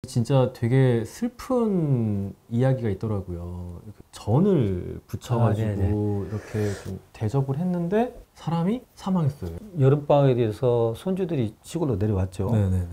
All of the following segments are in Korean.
진짜 되게 슬픈 이야기가 있더라고요. 전을 붙여가지고 이렇게 좀 대접을 했는데 사람이 사망했어요. 여름방학에 대해서 손주들이 시골로 내려왔죠. 네네네.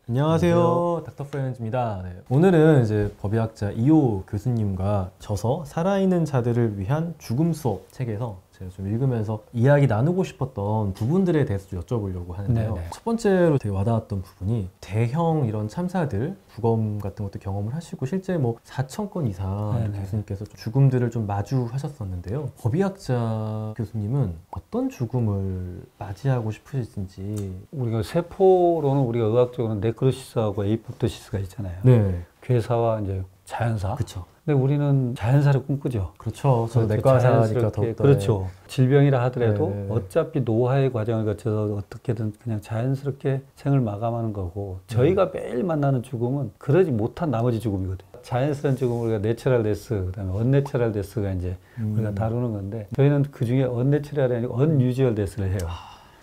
안녕하세요. 닥터 프렌즈입니다. 네. 오늘은 이제 법의학자 이호 교수님과 저서 살아있는 자들을 위한 죽음 수업 책에서 제가 좀 읽으면서 이야기 나누고 싶었던 부분들에 대해서 좀 여쭤보려고 하는데요. 네네. 첫 번째로 되게 와닿았던 부분이 대형 이런 참사들, 부검 같은 것도 경험을 하시고 실제 뭐 4,000건 이상 교수님께서 죽음들을 좀 마주하셨었는데요. 법의학자 교수님은 어떤 죽음을 맞이하고 싶으신지. 우리가 세포로는 우리가 의학적으로는 네크로시스하고 에이포토시스가 있잖아요. 네. 괴사와 이제 자연사. 그렇죠. 근데 우리는 자연사를 꿈꾸죠. 그렇죠. 저 내과사니까 더욱더. 그렇죠. 질병이라 하더라도 네. 어차피 노화의 과정을 거쳐서 어떻게든 그냥 자연스럽게 생을 마감하는 거고, 저희가 매일 만나는 죽음은 그러지 못한 나머지 죽음이거든요. 자연스러운 죽음을 우리가 내추럴 데스, 그다음에 언내추럴 데스가 이제 우리가 다루는 건데, 저희는 그 중에 언내추럴이 아니고 언유주얼 데스를 해요.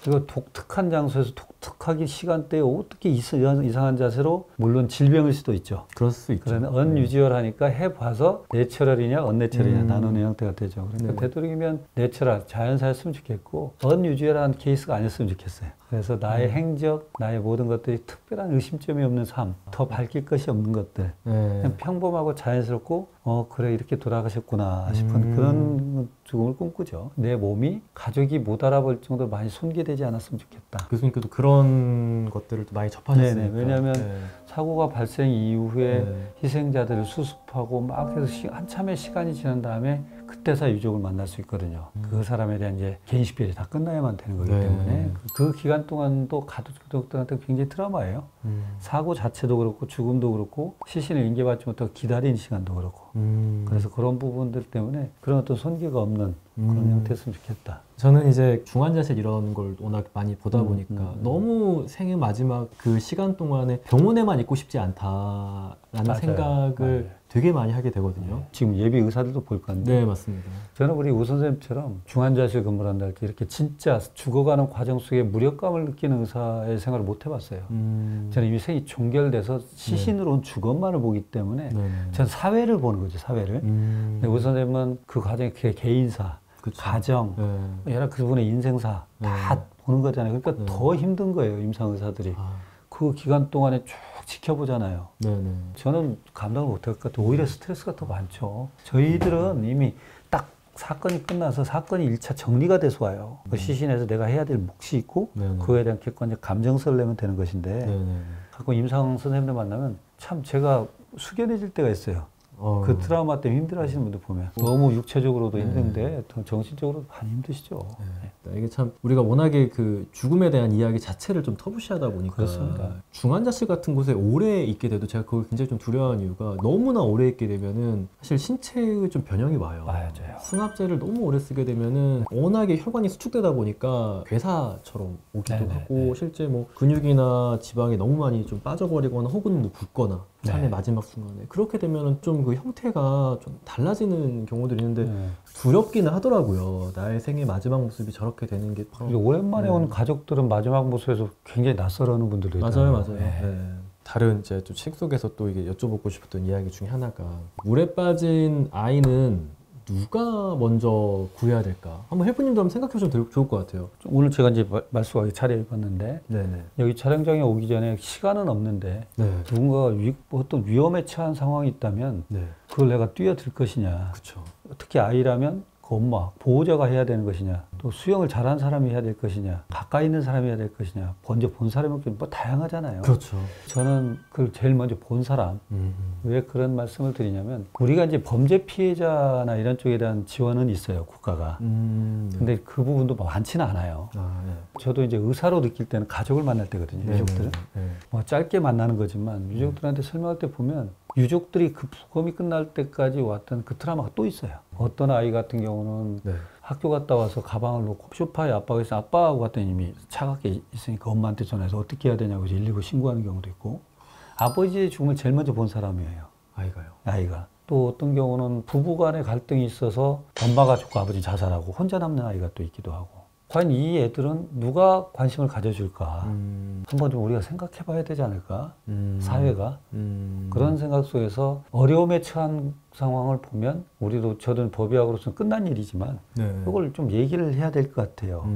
그리고 독특한 장소에서 독특하게 시간대에 어떻게 이상한 자세로, 물론 질병일 수도 있죠. 그럴 수 있죠. 그러면 언유지얼 하니까 해봐서 내추럴이냐 언내추럴이냐 나누는 형태가 되죠. 그러니까 되도록이면 내추럴, 자연사였으면 좋겠고 언유지얼한 케이스가 아니었으면 좋겠어요. 그래서 나의 행적, 나의 모든 것들이 특별한 의심점이 없는 삶, 더 밝힐 것이 없는 것들, 그냥 평범하고 자연스럽고 그래 이렇게 돌아가셨구나 싶은 그런 죽음을 꿈꾸죠. 내 몸이 가족이 못 알아볼 정도로 많이 손괴되지 않았으면 좋겠다. 교수님께도 그런 것들을 또 많이 접하셨으니까. 네네. 왜냐하면 사고가 발생 이후에 희생자들을 수습하고 막 해서 한참의 시간이 지난 다음에 그때서 유족을 만날 수 있거든요. 그 사람에 대한 이제 개인식별이 다 끝나야만 되는 거기 때문에 그 기간 동안도 가족들한테 굉장히 트라우마예요. 사고 자체도 그렇고 죽음도 그렇고 시신을 인계받지 못하고 기다리는 시간도 그렇고 그래서 그런 부분들 때문에 그런 어떤 손괴가 없는 그런 형태였으면 좋겠다. 저는 이제 중환자실 이런 걸 워낙 많이 보다 보니까 너무 생애 마지막 그 시간 동안에 병원에만 있고 싶지 않다라는 생각을 되게 많이 하게 되거든요. 지금 예비 의사들도 볼 건데. 네, 맞습니다. 저는 우리 우 선생님처럼 중환자실 근무를 한다 할 때 이렇게 진짜 죽어가는 과정 속에 무력감을 느끼는 의사의 생활을 못 해봤어요. 저는 이미 생이 종결돼서 시신으로 온 죽음만을 보기 때문에 저는 사회를 보는 거죠, 사회를. 근데 우 선생님은 그 과정에 개인사, 그쵸. 가정, 여러 그분의 인생사 다 보는 거잖아요. 그러니까 더 힘든 거예요, 임상 의사들이. 그 기간 동안에 쭉 지켜보잖아요. 저는 감당을 못할 것 같아요. 오히려 스트레스가 더 많죠. 저희들은 이미 딱 사건이 끝나서 사건이 1차 정리가 돼서 와요. 그 시신에서 내가 해야 될 몫이 있고 그거에 대한 객관적 감정서를 내면 되는 것인데 가끔 임상 선생님들 만나면 참 제가 숙연해질 때가 있어요. 그 트라우마 때문에 힘들어하시는 분들 보면 너무 육체적으로도 힘든데 정신적으로도 많이 힘드시죠. 이게 참 우리가 워낙에 그 죽음에 대한 이야기 자체를 좀 터부시하다 보니까 그렇습니다. 중환자실 같은 곳에 오래 있게 돼도 제가 그걸 굉장히 좀 두려워하는 이유가 너무나 오래 있게 되면은 사실 신체의 좀 변형이 와요. 맞아요. 승합제를 너무 오래 쓰게 되면은 워낙에 혈관이 수축되다 보니까 괴사처럼 오기도 하고 실제 뭐 근육이나 지방이 너무 많이 좀 빠져버리거나 혹은 뭐 붓거나 삶의 마지막 순간에 그렇게 되면은 좀 그 형태가 좀 달라지는 경우들이 있는데 두렵기는 하더라고요. 나의 생의 마지막 모습이 저렇게 되는 게 오랜만에 온 가족들은 마지막 모습에서 굉장히 낯설어하는 분들도 있잖아요. 맞아요. 다른 이제 또 책 속에서 또 이게 여쭤보고 싶었던 이야기 중에 하나가 물에 빠진 아이는 누가 먼저 구해야 될까? 한번 헬프님도 한번 생각해 보시면 좋을 것 같아요. 오늘 제가 이제 말씀하기 차려입었는데 여기 촬영장에 오기 전에 시간은 없는데 누군가가 어떤 위험에 처한 상황이 있다면 그걸 내가 뛰어들 것이냐. 그쵸. 특히 아이라면 그 엄마, 보호자가 해야 되는 것이냐, 또 수영을 잘하는 사람이 해야 될 것이냐, 가까이 있는 사람이 해야 될 것이냐, 먼저 본 사람이 뭐 다양하잖아요. 그렇죠. 저는 그걸 제일 먼저 본 사람. 왜 그런 말씀을 드리냐면 우리가 이제 범죄 피해자나 이런 쪽에 대한 지원은 있어요, 국가가. 근데 그 부분도 많지는 않아요. 저도 이제 의사로 느낄 때는 가족을 만날 때거든요, 유족들은. 뭐 짧게 만나는 거지만 유족들한테 설명할 때 보면 유족들이 그 부검이 끝날 때까지 왔던 그 트라우마가 또 있어요. 어떤 아이 같은 경우는 학교 갔다 와서 가방을 놓고 소파에 아빠가 있어 아빠하고 갔더니 이미 차갑게 있으니까 엄마한테 전화해서 어떻게 해야 되냐고 119 신고하는 경우도 있고, 아버지의 죽음을 제일 먼저 본 사람이에요. 아이가. 또 어떤 경우는 부부 간의 갈등이 있어서 엄마가 죽고 아버지 자살하고 혼자 남는 아이가 또 있기도 하고. 과연 이 애들은 누가 관심을 가져줄까? 한번 좀 우리가 생각해 봐야 되지 않을까? 사회가. 그런 생각 속에서 어려움에 처한 상황을 보면 우리도 저도 법의학으로서는 끝난 일이지만 이걸 좀 얘기를 해야 될 것 같아요.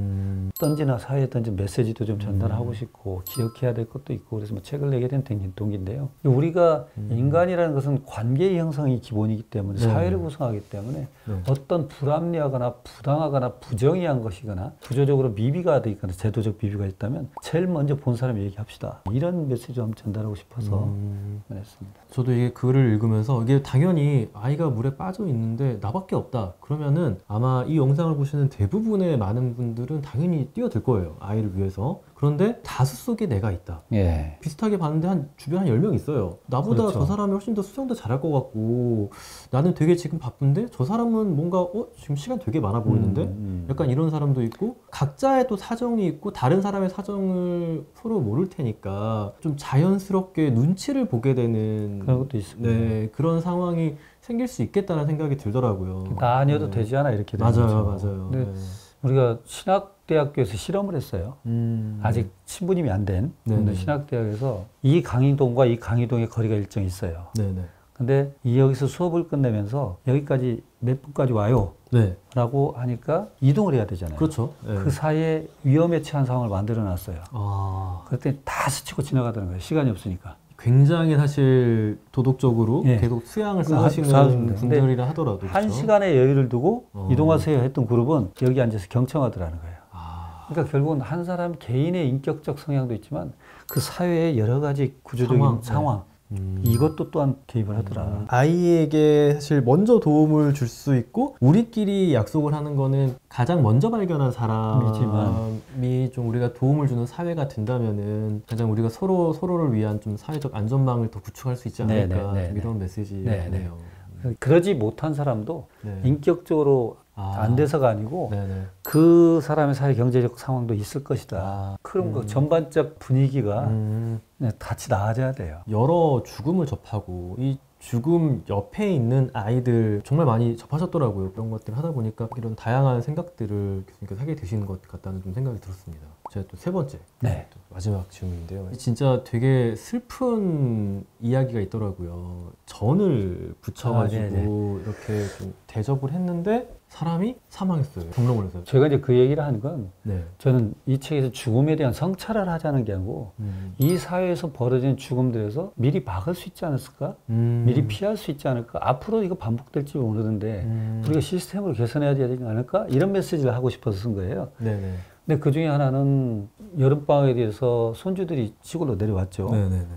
던지나 사회에 던진 메시지도 좀 전달하고 싶고 기억해야 될 것도 있고 그래서 뭐 책을 내게 된 동기인데요. 우리가 인간이라는 것은 관계 형성이 기본이기 때문에 사회를 구성하기 때문에 어떤 불합리하거나 부당하거나 부정의한 것이거나 구조적으로 미비가 되거나 제도적 미비가 있다면 제일 먼저 본 사람 얘기합시다. 이런 메시지 좀 전달하고 싶어서 했습니다. 저도 이게 글을 읽으면서 이게 당연히 아이가 물에 빠져 있는데 나밖에 없다. 그러면은 아마 이 영상을 보시는 대부분의 많은 분들은 당연히 뛰어들 거예요. 아이를 위해서. 그런데 다수 속에 내가 있다. 예. 비슷하게 봤는데 한 주변 한 10명 있어요. 나보다 그렇죠. 저 사람이 훨씬 더 수영도 잘할 것 같고 나는 되게 지금 바쁜데 저 사람은 뭔가 지금 시간 되게 많아 보이는데 약간 이런 사람도 있고 각자의 또 사정이 있고 다른 사람의 사정을 서로 모를 테니까 좀 자연스럽게 눈치를 보게 되는 그런 것도 있습니다. 네, 그런 상황이 생길 수 있겠다는 생각이 들더라고요. 나 아니어도 되지 않아 이렇게 되는 맞아요, 거죠. 맞아요. 근데 우리가 신학대학교에서 실험을 했어요. 아직 신부님이 안 된 신학대학에서 이 강의동과 이 강의동의 거리가 일정 있어요. 네네. 근데 여기서 수업을 끝내면서 여기까지 몇 분까지 와요. 네. 라고 하니까 이동을 해야 되잖아요. 그렇죠. 네. 그 사이에 위험에 처한 상황을 만들어 놨어요. 그때 다 스치고 지나가더라는 거예요. 시간이 없으니까. 굉장히 사실 도덕적으로 계속 수양을 쌓으시는 분들이라 하더라도 한 그렇죠? 시간의 여유를 두고 이동하세요 했던 그룹은 여기 앉아서 경청하더라는 거예요. 그러니까 결국은 한 사람 개인의 인격적 성향도 있지만 그 사회의 여러 가지 구조적인 상황 이것도 또한 개입을 하더라. 아이에게 사실 먼저 도움을 줄 수 있고 우리끼리 약속을 하는 거는 가장 먼저 발견한 사람이 좀 우리가 도움을 주는 사회가 된다면은 가장 우리가 서로를 위한 좀 사회적 안전망을 더 구축할 수 있지 않을까 이런 메시지네요. 그러지 못한 사람도 인격적으로 안 돼서가 아니고 그 사람의 사회 경제적 상황도 있을 것이다. 그런 거 전반적 분위기가 같이 나아져야 돼요. 여러 죽음을 접하고 이 죽음 옆에 있는 아이들 정말 많이 접하셨더라고요. 그런 것들을 하다 보니까 이런 다양한 생각들을 교수님께서 하게 되시는 것 같다는 좀 생각이 들었습니다. 제가 또 세 번째, 또 마지막 질문인데요. 진짜 되게 슬픈 이야기가 있더라고요. 전을 붙여가지고 이렇게 좀 대접을 했는데 사람이 사망했어요. 경로를 해서. 제가 이제 그 얘기를 하는 건 저는 이 책에서 죽음에 대한 성찰을 하자는 게 아니고 이 사회에서 벌어지는 죽음들에서 미리 막을 수 있지 않았을까? 미리 피할 수 있지 않을까? 앞으로 이거 반복될지 모르는데 우리가 시스템을 개선해야 되지 않을까? 이런 메시지를 하고 싶어서 쓴 거예요. 근데 그 중에 하나는 여름방학에 대해서 손주들이 시골로 내려왔죠.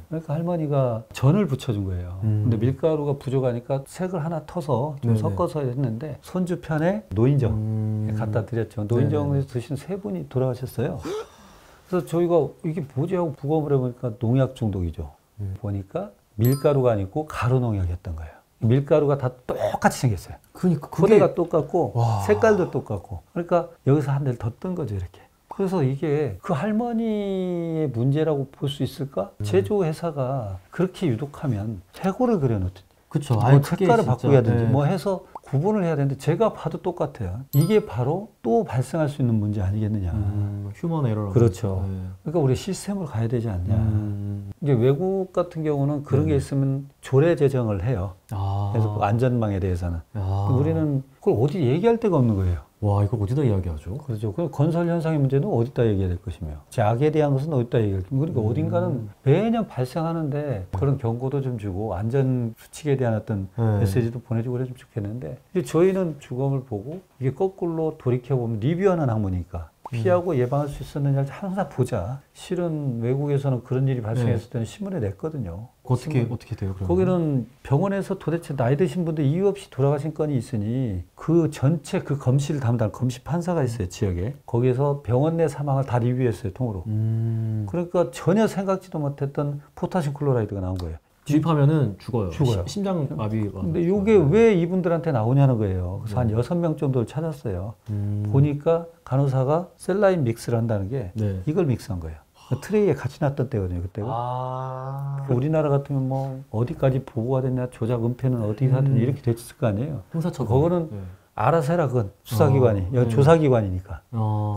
그러니까 할머니가 전을 부쳐준 거예요. 근데 밀가루가 부족하니까 색을 하나 터서 좀 섞어서 했는데 손주 편에 노인정 갖다 드렸죠. 노인정에서 드신 세 분이 돌아가셨어요. 그래서 저희가 이게 뭐지 하고 부검을 해보니까 농약 중독이죠. 보니까 밀가루가 아니고 가루 농약이었던 거예요. 밀가루가 다 똑같이 생겼어요. 그러니까 포대가 똑같고 색깔도 똑같고 그러니까 여기서 한 대를 더 뜬 거죠 이렇게. 그래서 이게 그 할머니의 문제라고 볼 수 있을까? 제조회사가 그렇게 유독하면 해고를 그려놓든지 그쵸. 뭐 색깔을 바꾸어야 되는지 뭐 해서 구분을 해야 되는데 제가 봐도 똑같아요. 이게 바로 또 발생할 수 있는 문제 아니겠느냐. 휴먼 에러라고. 그렇죠. 그러니까 우리 시스템을 가야 되지 않냐. 이제 외국 같은 경우는 그런 게 있으면 조례 제정을 해요. 그래서 그 안전망에 대해서는. 우리는 그걸 어디 얘기할 데가 없는 거예요. 와, 이걸 어디다 이야기하죠? 그렇죠. 그 건설 현상의 문제는 어디다 얘기해야 될 것이며, 악에 대한 것은 어디다 얘기할 것이며, 그러니까 어딘가는 매년 발생하는데 그런 경고도 좀 주고 안전 수칙에 대한 어떤 메시지도 보내주고 그랬으면 좋겠는데, 이제 저희는 주검을 보고 이게 거꾸로 돌이켜보면 리뷰하는 학문이니까 피하고 예방할 수 있었느냐를 항상 보자. 실은 외국에서는 그런 일이 발생했을 때는 신문에 냈거든요. 어떻게 돼요? 그러면? 거기는 병원에서 도대체 나이 드신 분들 이유 없이 돌아가신 건이 있으니 그 전체 그 검시를 담당한 검시 판사가 있어요, 지역에. 거기에서 병원 내 사망을 다 리뷰했어요, 통으로. 그러니까 전혀 생각지도 못했던 포타슘 클로라이드가 나온 거예요. 주입하면은 죽어요. 심장마비. 근데 이게 왜 이분들한테 나오냐는 거예요. 그래서 한 6명 정도를 찾았어요. 보니까 간호사가 셀라인 믹스를 한다는 게 이걸 믹스한 거예요. 트레이에 같이 놨던 때거든요, 그때가. 우리나라 같으면 뭐 어디까지 보고가 됐냐, 조작 은폐는 어디 하든 이렇게 됐을 거 아니에요. 형사처분. 그거는 알아서 해라, 그건 수사기관이. 여기 조사기관이니까.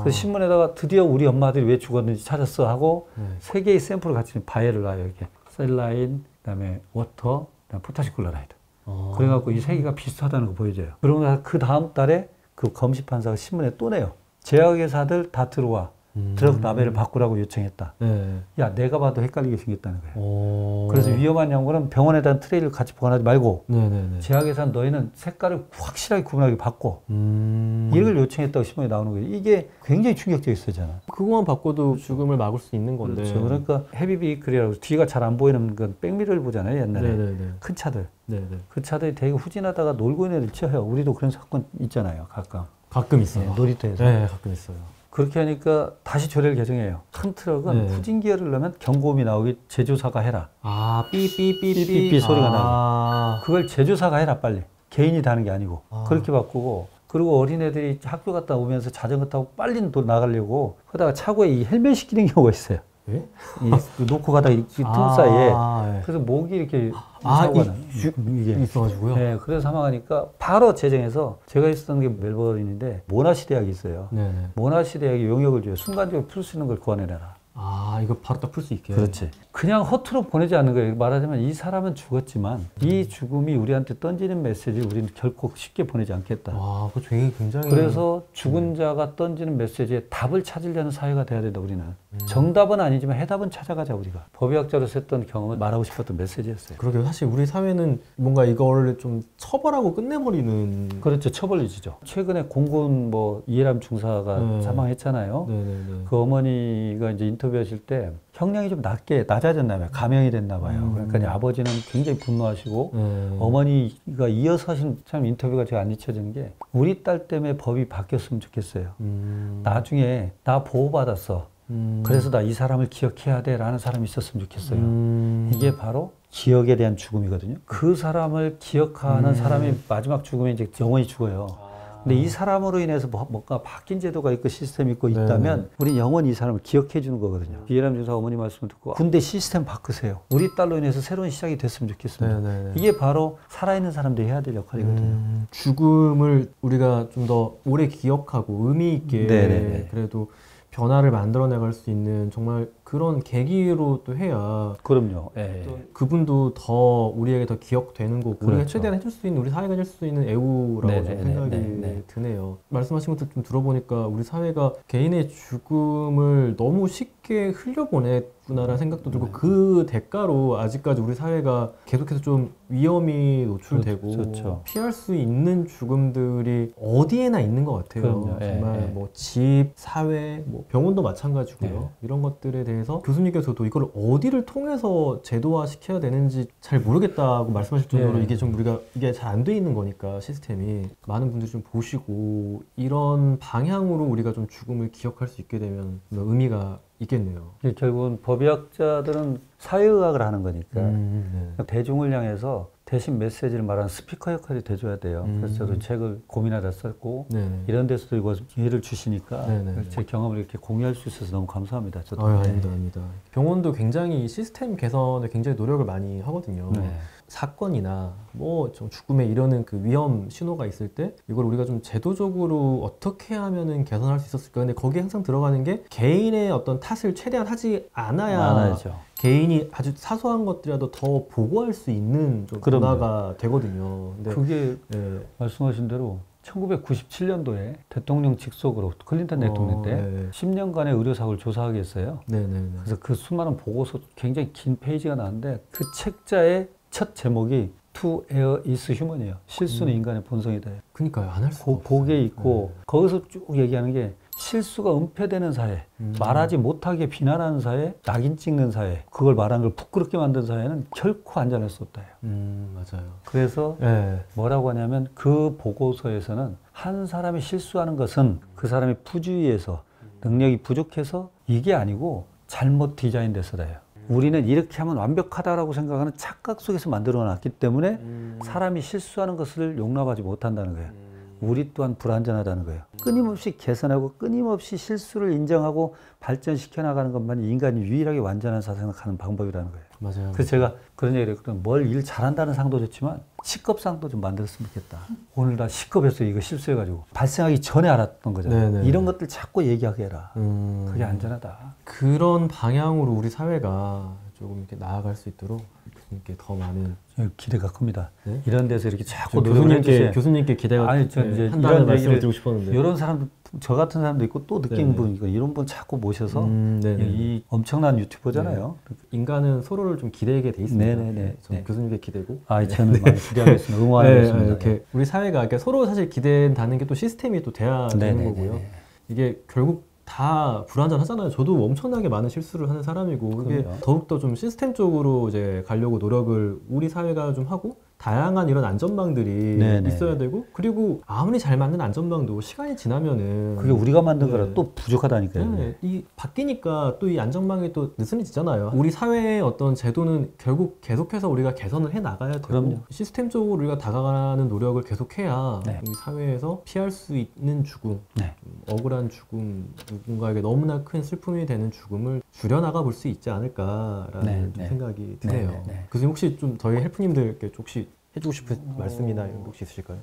그래서 신문에다가 드디어 우리 엄마들이 왜 죽었는지 찾았어 하고 세 개의 샘플을 같이 바이를 놔요. 이렇게 셀라인, 그다음에 워터, 그다음에 포타시 클로라이드. 그래갖고 이 세 개가 비슷하다는 거 보여줘요. 그러고 그 다음 달에 그 검시 판사가 신문에 또 내요. 제약회사들 다 들어와. 드럭 라벨을 바꾸라고 요청했다. 야, 내가 봐도 헷갈리게 생겼다는 거예요. 그래서 위험한 연고는 병원에 대한 트레이를 같이 보관하지 말고 제약회사는 너희는 색깔을 확실하게 구분하게 바꿔. 이걸 요청했다고 신문에 나오는 거예요. 이게 굉장히 충격적이었잖아. 그거만 바꿔도 죽음을 막을 수 있는 건데. 그렇죠. 그러니까 헤비 비클이라고 뒤가 잘 안 보이는 건 백미러를 보잖아요. 옛날에. 큰 차들. 그 차들이 되게 후진하다가 놀고 있는 애들 쳐요. 우리도 그런 사건 있잖아요. 가끔 있어요. 놀이터에서. 네, 가끔 있어요. 그렇게 하니까 다시 조례를 개정해요. 큰 트럭은 후진 기어를 넣으면 경고음이 나오기 제조사가 해라. 삐삐삐삐삐 소리가 나고. 그걸 제조사가 해라, 빨리. 개인이 다는 게 아니고. 그렇게 바꾸고. 그리고 어린애들이 학교 갔다 오면서 자전거 타고 빨리 나가려고 하다가 차고에 이 헬멧 시키는 경우가 있어요. 예? 놓고 가다가 이 틈 사이에. 그래서 목이 이렇게 이게 있어가지고요. 네, 그래서 사망하니까 바로 제정해서 제가 있었던 게 멜버른인데 모나시 대학이 있어요. 모나시 대학이 용역을 줘요. 순간적으로 풀 수 있는 걸 구원해내라. 이거 바로 딱 풀 수 있게. 그렇지. 그냥 허투루 보내지 않는 거예요. 말하자면 이 사람은 죽었지만 이 죽음이 우리한테 던지는 메시지를 우리는 결코 쉽게 보내지 않겠다. 그거 굉장히. 그래서 죽은 자가 던지는 메시지에 답을 찾으려는 사회가 돼야 된다, 우리는. 정답은 아니지만 해답은 찾아가자, 우리가. 법의학자로서 했던 경험을 말하고 싶었던 메시지였어요. 그러게요. 사실 우리 사회는 뭔가 이걸 좀 처벌하고 끝내버리는. 그렇죠. 처벌이죠. 최근에 공군 이해람 중사가 사망했잖아요. 그 어머니가 이제 인터뷰하실 때 형량이 좀 낮아졌나봐요. 감형이 됐나봐요. 그러니까 아버지는 굉장히 분노하시고 어머니가 이어서 하신 참 인터뷰가 제가 안 잊혀지는 게 우리 딸 때문에 법이 바뀌었으면 좋겠어요. 나중에 나 보호받았어. 그래서 나 이 사람을 기억해야 돼 라는 사람이 있었으면 좋겠어요. 이게 바로 기억에 대한 죽음이거든요. 그 사람을 기억하는 사람이 마지막 죽음에 이제 영원히 죽어요. 근데 이 사람으로 인해서 뭔가 바뀐 제도가 있고 시스템이 있고 있다면 우리 영원히 이 사람을 기억해 주는 거거든요. 이해람 중사 어머니 말씀을 듣고 군대 시스템 바꾸세요. 우리 딸로 인해서 새로운 시작이 됐으면 좋겠습니다. 이게 바로 살아있는 사람들이 해야 될 역할이거든요. 죽음을 우리가 좀 더 오래 기억하고 의미 있게 그래도 변화를 만들어나갈 수 있는 정말 그런 계기로 또 해야. 그럼요. 그분도 더 우리에게 더 기억되는 거고 우리가 최대한 해줄 수 있는, 우리 사회가 해줄 수 있는 애우라고 좀 생각이 드네요. 말씀하신 것들 좀 들어보니까 우리 사회가 개인의 죽음을 너무 쉽게 흘려보냈구나라는 생각도 들고 그 대가로 아직까지 우리 사회가 계속해서 좀 위험이 노출되고 피할 수 있는 죽음들이 어디에나 있는 것 같아요. 정말 집, 사회, 병원도 마찬가지고요. 이런 것들에 대해서 교수님께서도 이걸 어디를 통해서 제도화 시켜야 되는지 잘 모르겠다고 말씀하실 정도로 이게 좀 이게 잘 안 돼 있는 거니까 시스템이 많은 분들이 좀 보시고 이런 방향으로 우리가 좀 죽음을 기억할 수 있게 되면 의미가 있겠네요. 결국은 법의학자들은 사회의학을 하는 거니까 대중을 향해서 대신 메시지를 말하는 스피커 역할이 돼줘야 돼요. 그래서 저도 책을 고민하다 썼고 이런 데서도 이거 기회를 주시니까 제 경험을 이렇게 공유할 수 있어서 너무 감사합니다. 저도. 아닙니다. 병원도 굉장히 시스템 개선에 굉장히 노력을 많이 하거든요. 사건이나 좀 죽음에 이르는 그 위험 신호가 있을 때 이걸 우리가 좀 제도적으로 어떻게 하면은 개선할 수 있었을까. 근데 거기에 항상 들어가는 게 개인의 어떤 탓을 최대한 하지 않아야죠. 개인이 아주 사소한 것들이라도 더 보고할 수 있는 좀 변화가 되거든요. 근데 그게 말씀하신 대로 1997년도에 대통령 직속으로 클린턴 대통령 때 10년간의 의료사고를 조사하게 했어요. 그래서 그 수많은 보고서 굉장히 긴 페이지가 나왔는데 그 책자의 첫 제목이 To err is human이에요. 실수는 인간의 본성이다. 그러니까요. 안 할 수가 없어요. 복에 있고 거기서 쭉 얘기하는 게 실수가 은폐되는 사회, 말하지 못하게 비난하는 사회, 낙인 찍는 사회, 그걸 말하는 걸 부끄럽게 만든 사회는 결코 안전할 수 없다. 맞아요. 그래서 뭐라고 하냐면 그 보고서에서는 한 사람이 실수하는 것은 그 사람이 부주의해서 능력이 부족해서 이게 아니고 잘못 디자인돼서다요. 우리는 이렇게 하면 완벽하다라고 생각하는 착각 속에서 만들어 놨기 때문에 사람이 실수하는 것을 용납하지 못한다는 거예요. 우리 또한 불완전하다는 거예요. 끊임없이 개선하고 끊임없이 실수를 인정하고 발전시켜 나가는 것만이 인간이 유일하게 완전한 사상을 가는 방법이라는 거예요. 맞아요. 그래서 제가 그런 얘기를 했거든요. 뭘 일 잘한다는 상도 좋지만 C급상도 좀 만들었으면 좋겠다. 오늘 나 C급에서 이거 실수해가지고 발생하기 전에 알았던 거잖아요. 네네. 이런 것들 자꾸 얘기하게 해라. 그게 안전하다. 그런 방향으로 우리 사회가 조금 이렇게 나아갈 수 있도록 교수님께 더 많은 기대가 큽니다. 네? 이런 데서 이렇게 자꾸 노력을 해주세요. 교수님께 기대가 아니, 전 이제 한다는 이런 말씀을 얘기를 드리고 싶었는데 이런 사람도 저 같은 사람도 있고 또 느끼는 네네. 분이고 이런 분 자꾸 모셔서 네네. 이 엄청난 유튜버잖아요. 인간은 서로를 좀 기대게 돼 있습니다. 네네네. 저는 교수님께 기대고. 저는 많이 기대하겠습니다. 응원하겠습니다. 이렇게 우리 사회가 이렇게 서로 사실 기대한다는 게 또 시스템이 또 돼야 되는 네네네. 거고요. 이게 결국 다 불완전하잖아요. 저도 엄청나게 많은 실수를 하는 사람이고 이게 그럼요. 더욱더 좀 시스템적으로 이제 가려고 노력을 우리 사회가 좀 하고 다양한 이런 안전망들이 네네. 있어야 되고 그리고 아무리 잘 만든 안전망도 시간이 지나면은 그게 우리가 만든 네. 거라 또 부족하다니까요. 네, 이 바뀌니까 또 이 안전망이 또 느슨해지잖아요. 우리 사회의 어떤 제도는 결국 계속해서 우리가 개선을 해 나가야 되고 그럼요. 시스템적으로 우리가 다가가는 노력을 계속해야 네. 우리 사회에서 피할 수 있는 죽음, 네. 억울한 죽음, 누군가에게 너무나 큰 슬픔이 되는 죽음을 줄여나가 볼 수 있지 않을까라는 네, 좀 네. 생각이 드네요. 네, 네, 네. 교수님 혹시 좀 저희 헬프님들께 혹시 해주고 싶은 말씀이나 이런 거 혹시 있으실까요?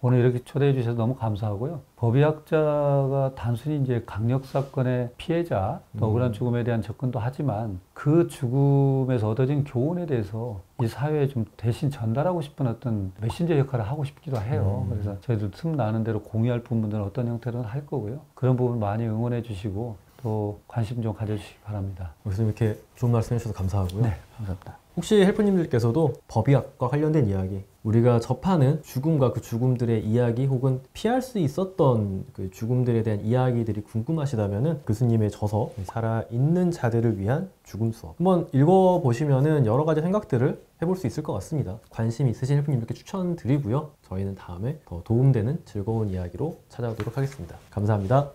오늘 이렇게 초대해 주셔서 너무 감사하고요. 법의학자가 단순히 이제 강력 사건의 피해자, 또 억울한 죽음에 대한 접근도 하지만 그 죽음에서 얻어진 교훈에 대해서 이 사회에 좀 대신 전달하고 싶은 어떤 메신저 역할을 하고 싶기도 해요. 그래서 저희도 틈 나는 대로 공유할 부분들은 어떤 형태로는 할 거고요. 그런 부분 많이 응원해 주시고 또 관심 좀 가져주시기 바랍니다. 교수님 이렇게 좋은 말씀 해주셔서 감사하고요. 네, 감사합니다. 혹시 헬프님들께서도 법의학과 관련된 이야기, 우리가 접하는 죽음과 그 죽음들의 이야기 혹은 피할 수 있었던 그 죽음들에 대한 이야기들이 궁금하시다면은 교수님의 저서 살아있는 자들을 위한 죽음 수업 한번 읽어보시면은 여러 가지 생각들을 해볼 수 있을 것 같습니다. 관심 있으신 헬프님들께 추천드리고요. 저희는 다음에 더 도움되는 즐거운 이야기로 찾아오도록 하겠습니다. 감사합니다.